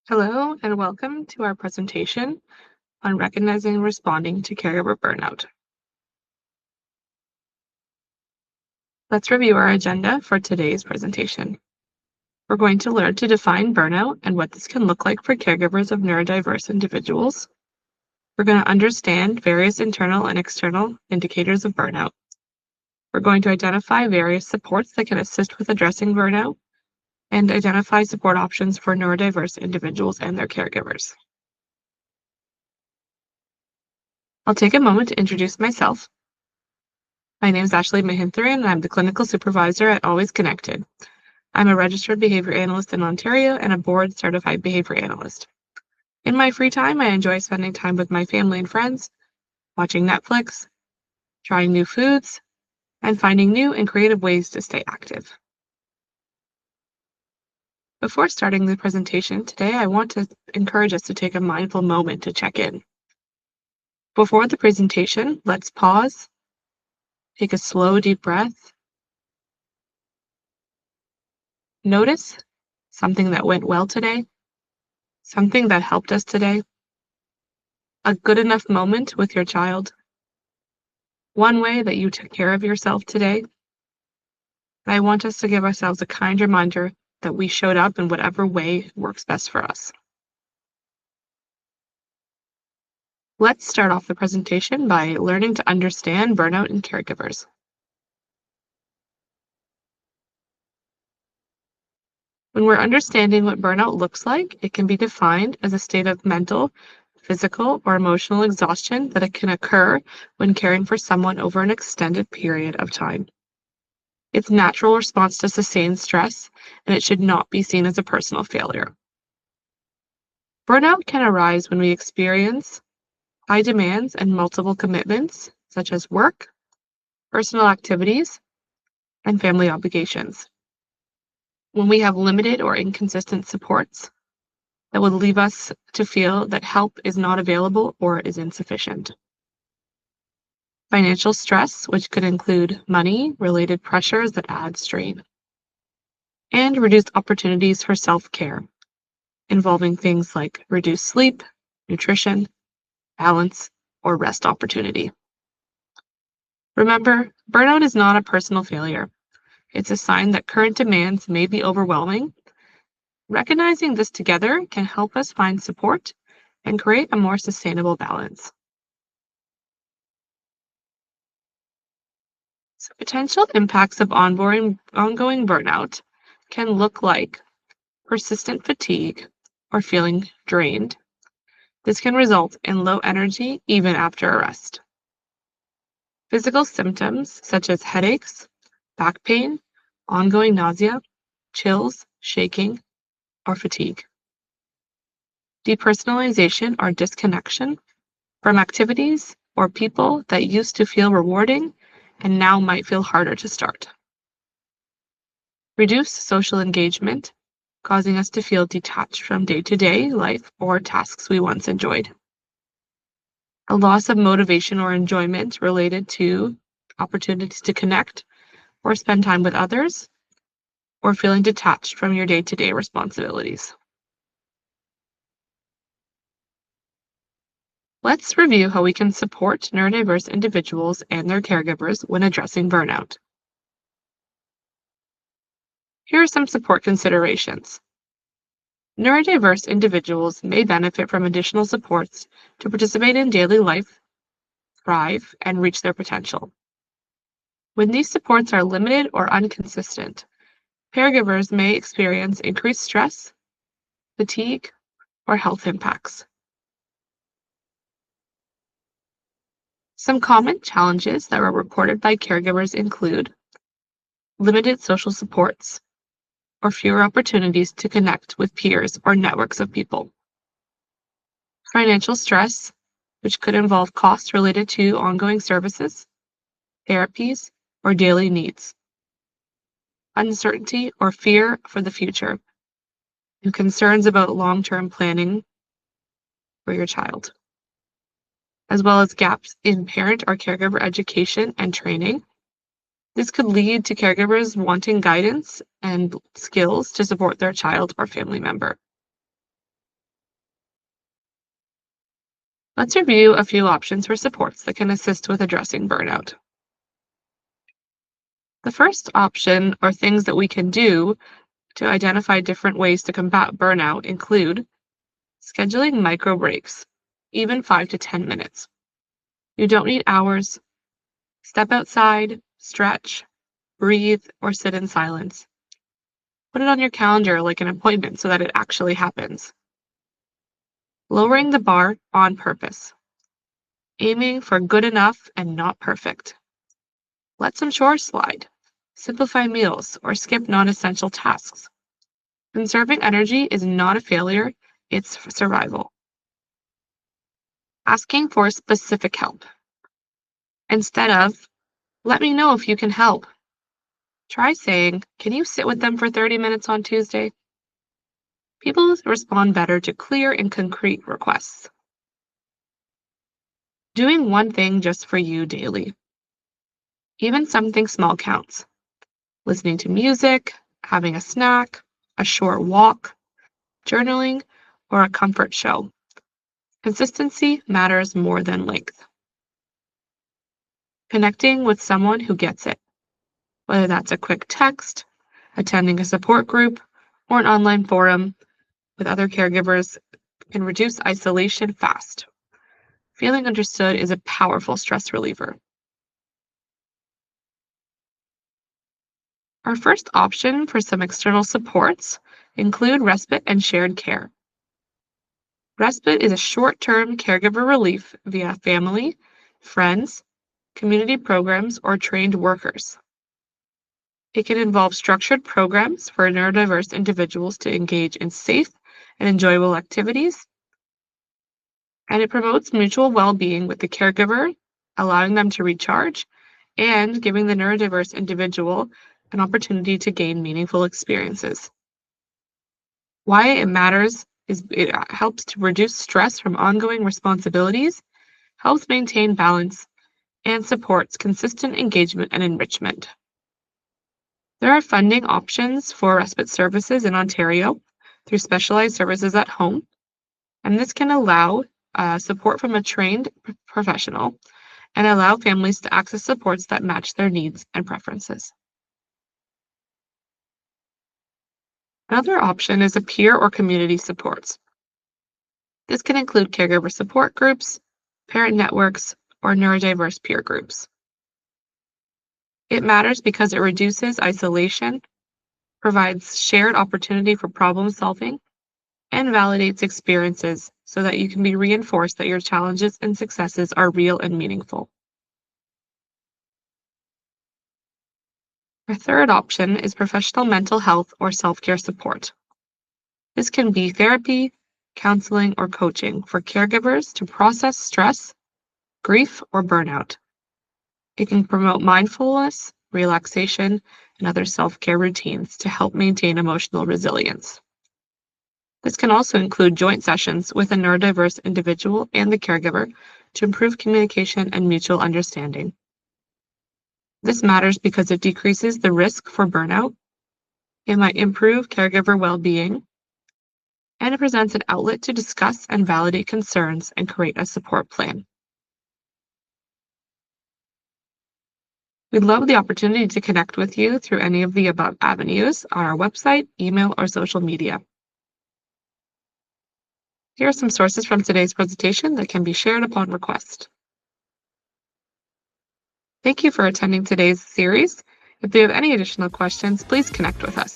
Hello and welcome to our presentation on recognizing and responding to caregiver burnout. Let's review our agenda for today's presentation. We're going to learn to define burnout and what this can look like for caregivers of neurodiverse individuals. We're going to understand various internal and external indicators of burnout. We're going to identify various supports that can assist with addressing burnout and identify support options for neurodiverse individuals and their caregivers. I'll take a moment to introduce myself. My name is Ashley Mahinthran, and I'm the clinical supervisor at Always Connected. I'm a registered behavior analyst in Ontario and a board certified behavior analyst. In my free time, I enjoy spending time with my family and friends, watching Netflix, trying new foods, and finding new and creative ways to stay active. Before starting the presentation today, I want to encourage us to take a mindful moment to check in. Before the presentation, let's pause, take a slow, deep breath. Notice something that went well today, something that helped us today, a good enough moment with your child, one way that you took care of yourself today. I want us to give ourselves a kind reminder that we showed up in whatever way works best for us. Let's start off the presentation by learning to understand burnout in caregivers. When we're understanding what burnout looks like, it can be defined as a state of mental, physical, or emotional exhaustion that it can occur when caring for someone over an extended period of time. It's a natural response to sustained stress, and it should not be seen as a personal failure. Burnout can arise when we experience high demands and multiple commitments, such as work, personal activities, and family obligations. When we have limited or inconsistent supports that would leave us to feel that help is not available or is insufficient. Financial stress, which could include money-related pressures that add strain. And reduced opportunities for self-care, involving things like reduced sleep, nutrition, balance, or rest opportunity. Remember, burnout is not a personal failure. It's a sign that current demands may be overwhelming. Recognizing this together can help us find support and create a more sustainable balance. So potential impacts of ongoing burnout can look like persistent fatigue or feeling drained. This can result in low energy even after a rest. Physical symptoms such as headaches, back pain, ongoing nausea, chills, shaking, or fatigue. Depersonalization or disconnection from activities or people that used to feel rewarding and now might feel harder to start. Reduced social engagement, causing us to feel detached from day-to-day life or tasks we once enjoyed. A loss of motivation or enjoyment related to opportunities to connect or spend time with others, or feeling detached from your day-to-day responsibilities. Let's review how we can support neurodiverse individuals and their caregivers when addressing burnout. Here are some support considerations. Neurodiverse individuals may benefit from additional supports to participate in daily life, thrive, and reach their potential. When these supports are limited or inconsistent, caregivers may experience increased stress, fatigue, or health impacts. Some common challenges that were reported by caregivers include limited social supports or fewer opportunities to connect with peers or networks of people. Financial stress, which could involve costs related to ongoing services, therapies, or daily needs. Uncertainty or fear for the future, and concerns about long-term planning for your child, as well as gaps in parent or caregiver education and training. This could lead to caregivers wanting guidance and skills to support their child or family member. Let's review a few options for supports that can assist with addressing burnout. The first option, or things that we can do to identify different ways to combat burnout, include scheduling micro breaks, even 5 to 10 minutes. You don't need hours. Step outside, stretch, breathe, or sit in silence. Put it on your calendar like an appointment so that it actually happens. Lowering the bar on purpose. Aiming for good enough and not perfect. Let some chores slide. Simplify meals or skip non-essential tasks. Conserving energy is not a failure, it's survival. Asking for specific help. Instead of, let me know if you can help, try saying, can you sit with them for 30 minutes on Tuesday? People respond better to clear and concrete requests. Doing one thing just for you daily. Even something small counts. Listening to music, having a snack, a short walk, journaling, or a comfort show. Consistency matters more than length. Connecting with someone who gets it, whether that's a quick text, attending a support group, or an online forum with other caregivers, can reduce isolation fast. Feeling understood is a powerful stress reliever. Our first option for some external supports include respite and shared care. Respite is a short-term caregiver relief via family, friends, community programs, or trained workers. It can involve structured programs for neurodiverse individuals to engage in safe and enjoyable activities, and it promotes mutual well-being with the caregiver, allowing them to recharge and giving the neurodiverse individual an opportunity to gain meaningful experiences. Why it matters is it helps to reduce stress from ongoing responsibilities, helps maintain balance, and supports consistent engagement and enrichment. There are funding options for respite services in Ontario through specialized services at home, and this can allow support from a trained professional and allow families to access supports that match their needs and preferences. Another option is a peer or community supports. This can include caregiver support groups, parent networks, or neurodiverse peer groups. It matters because it reduces isolation, provides shared opportunity for problem solving, and validates experiences so that you can be reinforced that your challenges and successes are real and meaningful. Our third option is professional mental health or self-care support. This can be therapy, counseling, or coaching for caregivers to process stress, grief, or burnout. It can promote mindfulness, relaxation, and other self-care routines to help maintain emotional resilience. This can also include joint sessions with a neurodiverse individual and the caregiver to improve communication and mutual understanding. This matters because it decreases the risk for burnout, it might improve caregiver well-being, and it presents an outlet to discuss and validate concerns and create a support plan. We'd love the opportunity to connect with you through any of the above avenues on our website, email, or social media. Here are some sources from today's presentation that can be shared upon request. Thank you for attending today's series. If you have any additional questions, please connect with us.